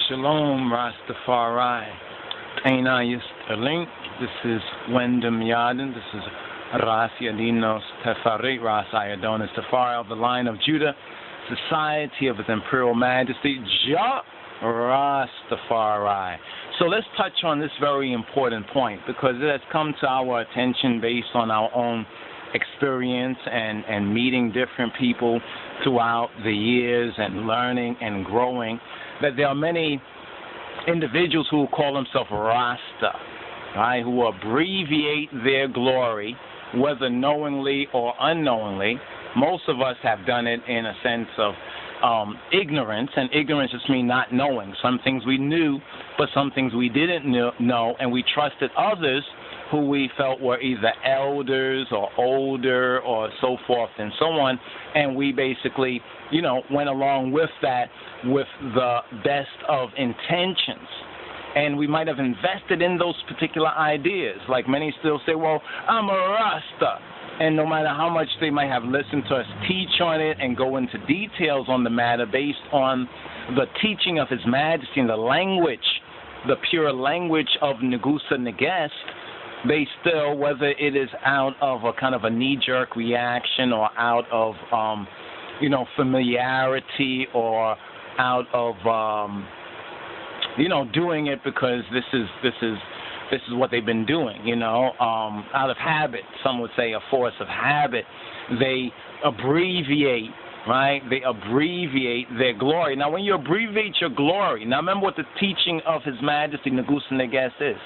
Shalom, Rastafari. Ain't I used to link? This is Wyndham Yarden. This is Ras Yadinos Tefari, Ras Ayadonis Tefari of the line of Judah, Society of His Imperial Majesty, Jah Rastafari. So let's touch on this very important point because it has come to our attention based on our own experience and meeting different people throughout the years and learning and growing, that there are many individuals who call themselves Rasta, right, who abbreviate their glory, whether knowingly or unknowingly. Most of us have done it in a sense of ignorance, and ignorance just means not knowing. Some things we knew, but some things we didn't know, and we trusted others who we felt were either elders or older or so forth and so on, and we basically, went along with that with the best of intentions. And we might have invested in those particular ideas. Like many still say, well, I'm a Rasta. And no matter how much they might have listened to us teach on it and go into details on the matter based on the teaching of His Majesty and the language, the pure language of Negus and Negus, they still, whether it is out of a kind of a knee-jerk reaction or out of, familiarity or out of, doing it because this is what they've been doing, out of habit. Some would say a force of habit. They abbreviate, right? They abbreviate their glory. Now, when you abbreviate your glory, now remember what the teaching of His Majesty Negus and Negus is.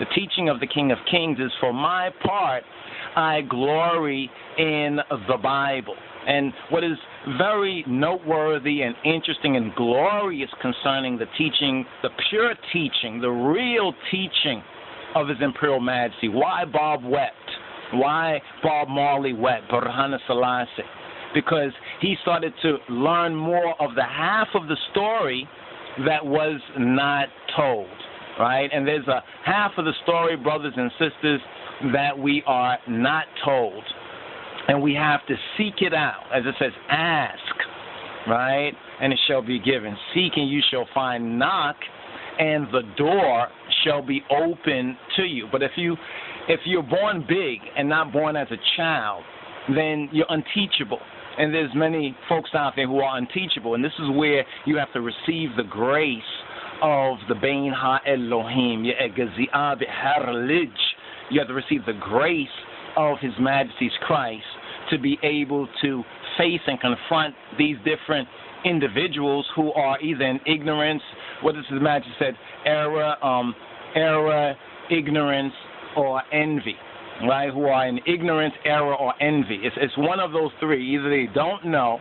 The teaching of the King of Kings is, for my part, I glory in the Bible. And what is very noteworthy and interesting and glorious concerning the teaching, the pure teaching, the real teaching of His Imperial Majesty, why Bob wept, why Bob Marley wept, Burhana Selassie, because he started to learn more of the half of the story that was not told. Right? And there's a half of the story, brothers and sisters, that we are not told. And we have to seek it out. As it says, ask, right? And it shall be given. Seek and you shall find. Knock, and the door shall be open to you. But if you're born big and not born as a child, then you're unteachable. And there's many folks out there who are unteachable. And this is where you have to receive the grace of the Bein Ha-Elohim. You have to receive the grace of His Majesty's Christ to be able to face and confront these different individuals who are either in ignorance, what does His Majesty said, error, ignorance, or envy, right? Who are in ignorance, error, or envy. It's one of those three. Either they don't know,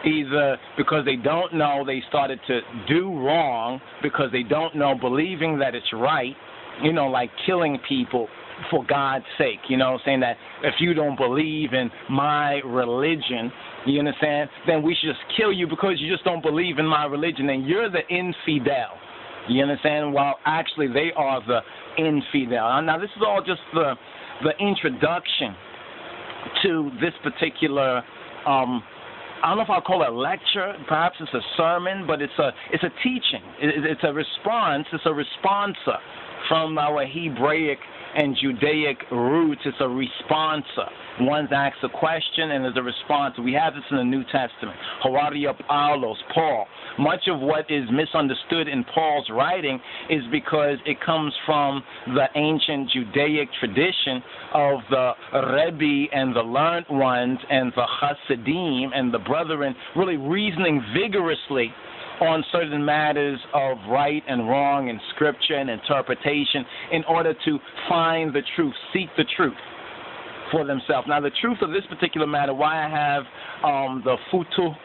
either because they don't know, they started to do wrong because they don't know, believing that it's right, like killing people for God's sake, saying that if you don't believe in my religion, you understand, then we should just kill you because you just don't believe in my religion and you're the infidel. You understand? Well, actually, they are the infidel. Now, this is all just the introduction to this particular I don't know if I'll call it a lecture, perhaps it's a sermon, but it's a teaching. It's a response. It's a responsa from our Hebraic and Judaic roots. It's a responsa. One asks a question and there's a response. We have this in the New Testament. Hawaria Paulos, Paul. Much of what is misunderstood in Paul's writing is because it comes from the ancient Judaic tradition of the Rebbe and the learned ones and the Hasidim and the brethren really reasoning vigorously on certain matters of right and wrong and scripture and interpretation in order to find the truth, seek the truth for themselves. Now, the truth of this particular matter, why I have the Futul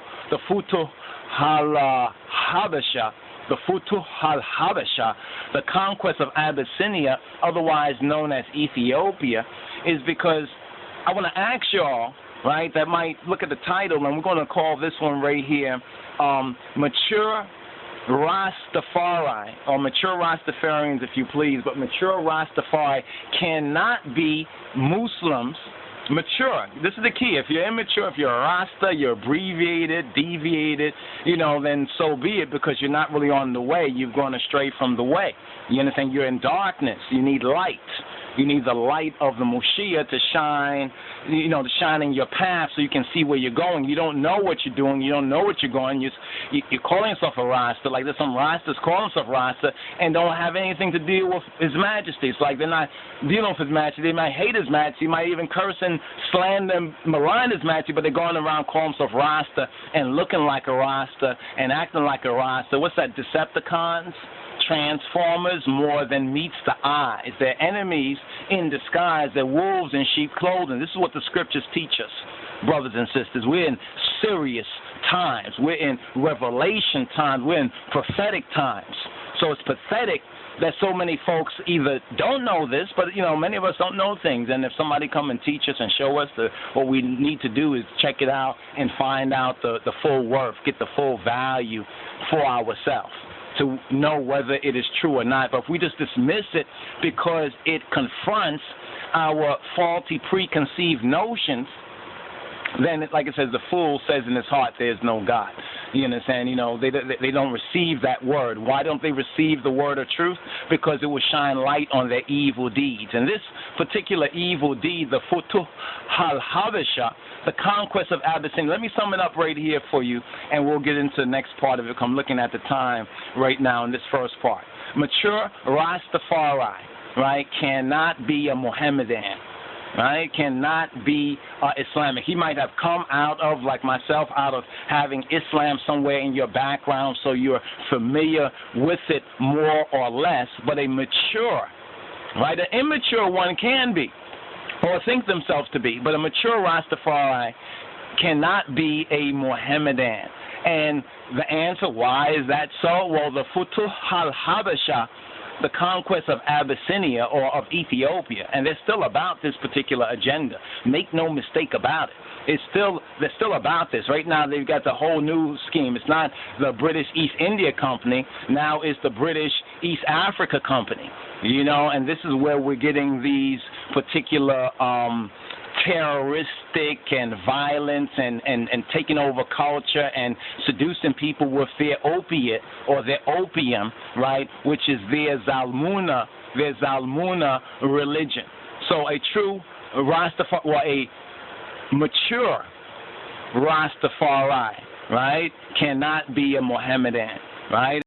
Habasha, the Futul Habasha, the conquest of Abysinnia, otherwise known as Ethiopia, is because I want to ask y'all, right, that might look at the title, and we're going to call this one right here, Mature Rastafari, or Mature Rastafarians, if you please, but Mature Rastafari cannot be Muslims Mature. This is the key. If you're immature, if you're a Rasta, you're abbreviated, deviated, then so be it, because you're not really on the way. You've gone astray from the way. You understand? You're in darkness. You need light. You need the light of the Moshiach to shine, to shine in your path so you can see where you're going. You don't know what you're doing. You don't know what you're going. You're calling yourself a Rasta. Like there's some Rastas calling themselves Rasta and don't have anything to deal with His Majesty. It's like they're not dealing with His Majesty. They might hate His Majesty. Might even curse and slander and malign His Majesty, but they're going around calling themselves Rasta and looking like a Rasta and acting like a Rasta. What's that, Decepticons? Transformers more than meets the eyes. They're enemies in disguise. They're wolves in sheep clothing. This is what the scriptures teach us, brothers and sisters. We're in serious times. We're in revelation times. We're in prophetic times. So it's pathetic that so many folks either don't know this, but many of us don't know things. And if somebody come and teach us and show us what we need to do is check it out and find out the full worth, get the full value for ourselves, to know whether it is true or not. But if we just dismiss it because it confronts our faulty preconceived notions, then, like it says, the fool says in his heart, there's no God. You understand? They don't receive that word. Why don't they receive the word of truth? Because it will shine light on their evil deeds. And this particular evil deed, the Futul Habasha, the conquest of Abysinnia. Let me sum it up right here for you, and we'll get into the next part of it. I'm looking at the time right now in this first part. Mature RasTafari, right, cannot be a Mohammedan. Right? Cannot be Islamic. He might have come out of, like myself, out of having Islam somewhere in your background, so you're familiar with it more or less. But a mature, right? An immature one can be, or think themselves to be, but a mature Rastafari cannot be a Mohammedan. And the answer, why is that so? Well, the Futul Habasha, the conquest of Abysinnia or of Ethiopia, and they're still about this particular agenda. Make no mistake about it. They're still about this. Right now they've got the whole new scheme. It's not the British East India Company. Now it's the British East Africa Company. And this is where we're getting these particular terroristic and violence and taking over culture and seducing people with their opiate or their opium, right, which is their Zalmuna religion. So a true Rastafari, or a mature Rastafari, right, cannot be a Mohammedan, right?